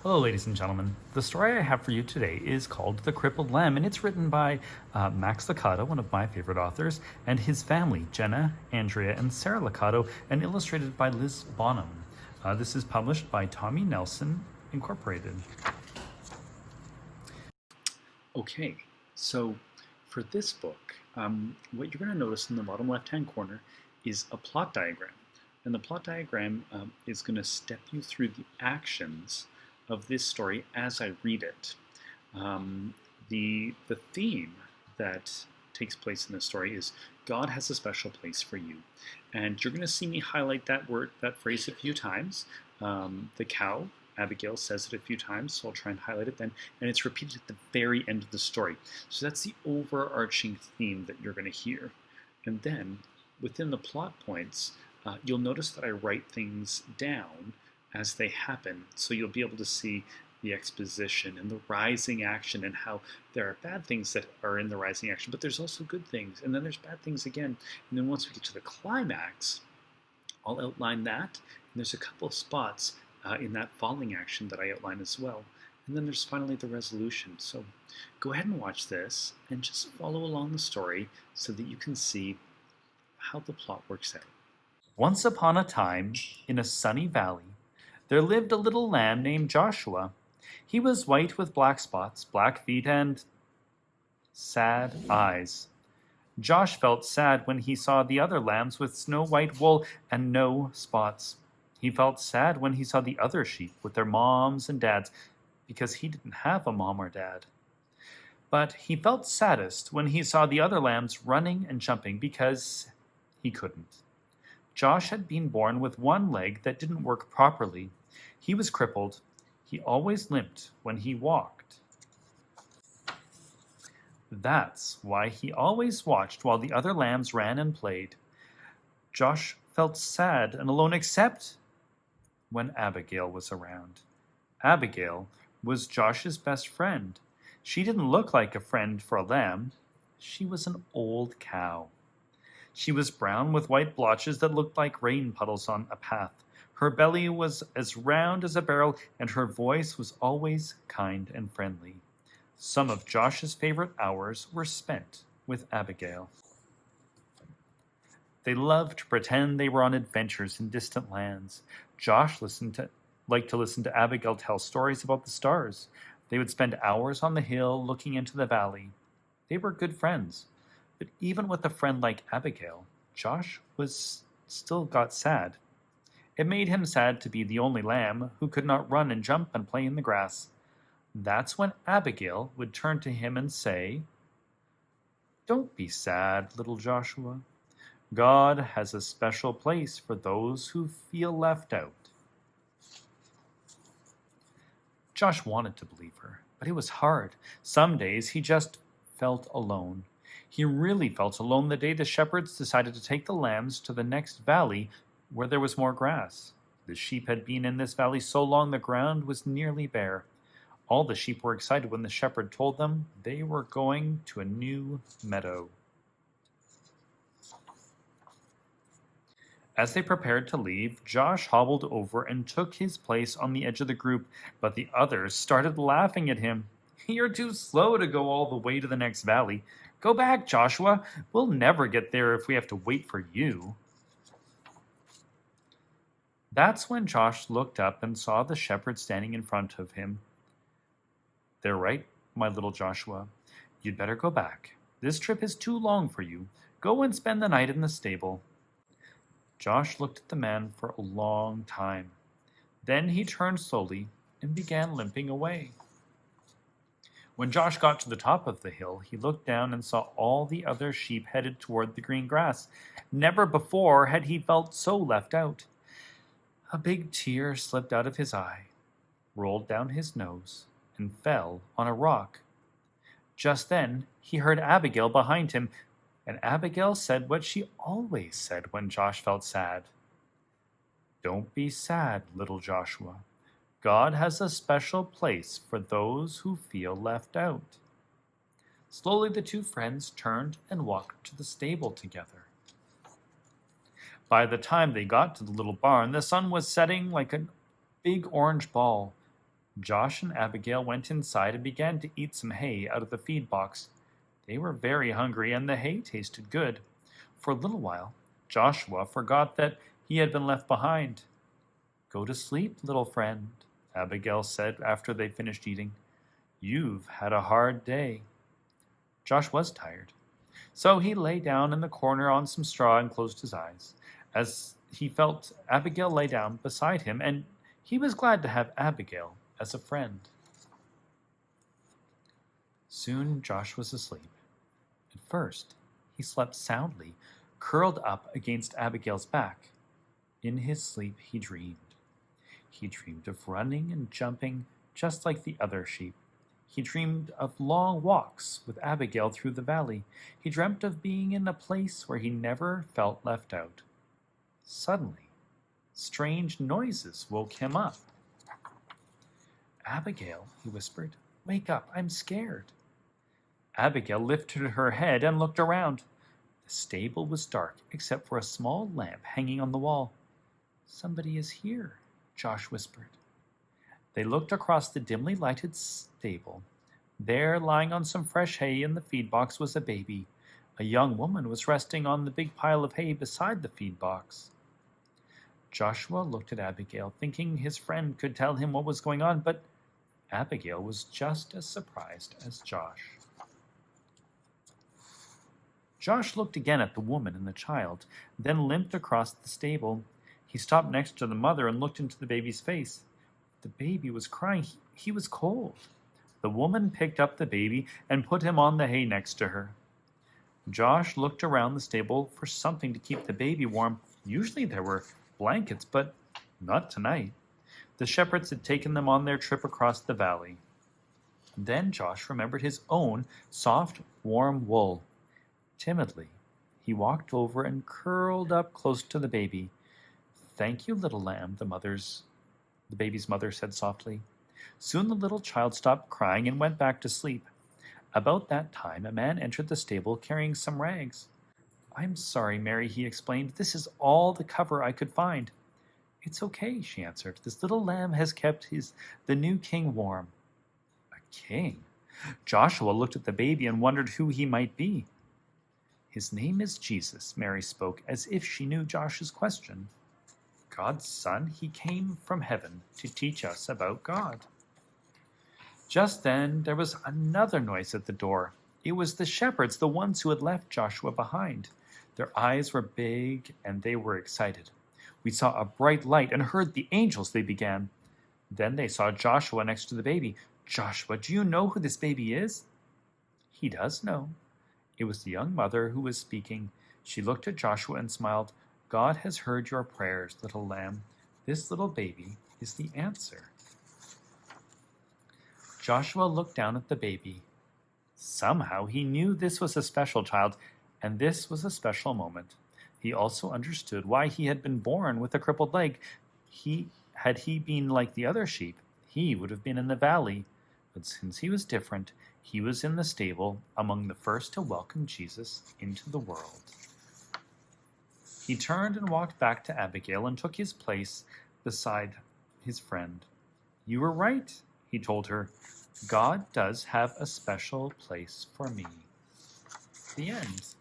Hello, ladies and gentlemen. The story I have for you today is called The Crippled Lamb, and it's written by Max Lucado, one of my favorite authors, and his family, Jenna, Andrea, and Sarah Lucado, and illustrated by Liz Bonham. This is published by Tommy Nelson Incorporated. Okay, so for this book, what you're going to notice in the bottom left-hand corner is a plot diagram. And the plot diagram is going to step you through the actions of this story as I read it. The theme that takes place in this story is God has a special place for you. And you're going to see me highlight that phrase a few times. The cow, Abigail, says it a few times, so I'll try and highlight it then. And it's repeated at the very end of the story. So that's the overarching theme that you're going to hear. And then within the plot points, you'll notice that I write things down as they happen, so you'll be able to see the exposition and the rising action and how there are bad things that are in the rising action, but there's also good things, and then there's bad things again. And then once we get to the climax, I'll outline that, and there's a couple of spots in that falling action that I outline as well. And then there's finally the resolution. So go ahead and watch this and just follow along the story so that you can see how the plot works out. Once upon a time, in a sunny valley, there lived a little lamb named Joshua. He was white with black spots, black feet, and sad eyes. Josh felt sad when he saw the other lambs with snow-white wool and no spots. He felt sad when he saw the other sheep with their moms and dads, because he didn't have a mom or dad. But he felt saddest when he saw the other lambs running and jumping, because he couldn't. Josh had been born with one leg that didn't work properly. He was crippled. He always limped when he walked. That's why he always watched while the other lambs ran and played. Josh felt sad and alone except when Abigail was around. Abigail was Josh's best friend. She didn't look like a friend for a lamb. She was an old cow. She was brown with white blotches that looked like rain puddles on a path. Her belly was as round as a barrel, and her voice was always kind and friendly. Some of Josh's favorite hours were spent with Abigail. They loved to pretend they were on adventures in distant lands. Josh liked to listen to Abigail tell stories about the stars. They would spend hours on the hill looking into the valley. They were good friends. But even with a friend like Abigail, Josh still got sad. It made him sad to be the only lamb who could not run and jump and play in the grass. That's when Abigail would turn to him and say, "Don't be sad, little Joshua. God has a special place for those who feel left out." Josh wanted to believe her, but it was hard. Some days he just felt alone. He really felt alone the day the shepherds decided to take the lambs to the next valley where there was more grass. The sheep had been in this valley so long the ground was nearly bare. All the sheep were excited when the shepherd told them they were going to a new meadow. As they prepared to leave, Josh hobbled over and took his place on the edge of the group, but the others started laughing at him. "You're too slow to go all the way to the next valley. Go back, Joshua. We'll never get there if we have to wait for you." That's when Josh looked up and saw the shepherd standing in front of him. "They're right, my little Joshua. You'd better go back. This trip is too long for you. Go and spend the night in the stable." Josh looked at the man for a long time. Then he turned slowly and began limping away. When Josh got to the top of the hill, he looked down and saw all the other sheep headed toward the green grass. Never before had he felt so left out. A big tear slipped out of his eye, rolled down his nose, and fell on a rock. Just then, he heard Abigail behind him, and Abigail said what she always said when Josh felt sad. "Don't be sad, little Joshua. God has a special place for those who feel left out." Slowly the two friends turned and walked to the stable together. By the time they got to the little barn, the sun was setting like a big orange ball. Josh and Abigail went inside and began to eat some hay out of the feed box. They were very hungry, and the hay tasted good. For a little while, Joshua forgot that he had been left behind. "Go to sleep, little friend," Abigail said after they finished eating. "You've had a hard day." Josh was tired, so he lay down in the corner on some straw and closed his eyes. As he felt Abigail lay down beside him, and he was glad to have Abigail as a friend. Soon Josh was asleep. At first, he slept soundly, curled up against Abigail's back. In his sleep, he dreamed. He dreamed of running and jumping just like the other sheep. He dreamed of long walks with Abigail through the valley. He dreamt of being in a place where he never felt left out. Suddenly, strange noises woke him up. "Abigail," he whispered, "wake up, I'm scared." Abigail lifted her head and looked around. The stable was dark except for a small lamp hanging on the wall. "Somebody is here," Josh whispered. They looked across the dimly lighted stable. There, lying on some fresh hay in the feed box, was a baby. A young woman was resting on the big pile of hay beside the feed box. Joshua looked at Abigail, thinking his friend could tell him what was going on, but Abigail was just as surprised as Josh. Josh looked again at the woman and the child, then limped across the stable. He stopped next to the mother and looked into the baby's face. The baby was crying. He was cold. The woman picked up the baby and put him on the hay next to her. Josh looked around the stable for something to keep the baby warm. Usually there were blankets, but not tonight. The shepherds had taken them on their trip across the valley. Then Josh remembered his own soft, warm wool. Timidly, he walked over and curled up close to the baby. "Thank you, little lamb," the baby's mother said softly. Soon the little child stopped crying and went back to sleep. About that time, a man entered the stable carrying some rags. "I'm sorry, Mary," he explained. "This is all the cover I could find." "It's okay," she answered. "This little lamb has kept the new king warm." A king? Joshua looked at the baby and wondered who he might be. "His name is Jesus," Mary spoke, as if she knew Josh's question. "God's son, he came from heaven to teach us about God." Just then, there was another noise at the door. It was the shepherds, the ones who had left Joshua behind. Their eyes were big and they were excited. "We saw a bright light and heard the angels," they began. Then they saw Joshua next to the baby. "Joshua, do you know who this baby is?" He does know. It was the young mother who was speaking. She looked at Joshua and smiled. "God has heard your prayers, little lamb. This little baby is the answer." Joshua looked down at the baby. Somehow he knew this was a special child, and this was a special moment. He also understood why he had been born with a crippled leg. Had he been like the other sheep, he would have been in the valley. But since he was different, he was in the stable, among the first to welcome Jesus into the world. He turned and walked back to Abigail and took his place beside his friend. "You were right," he told her. "God does have a special place for me." The end.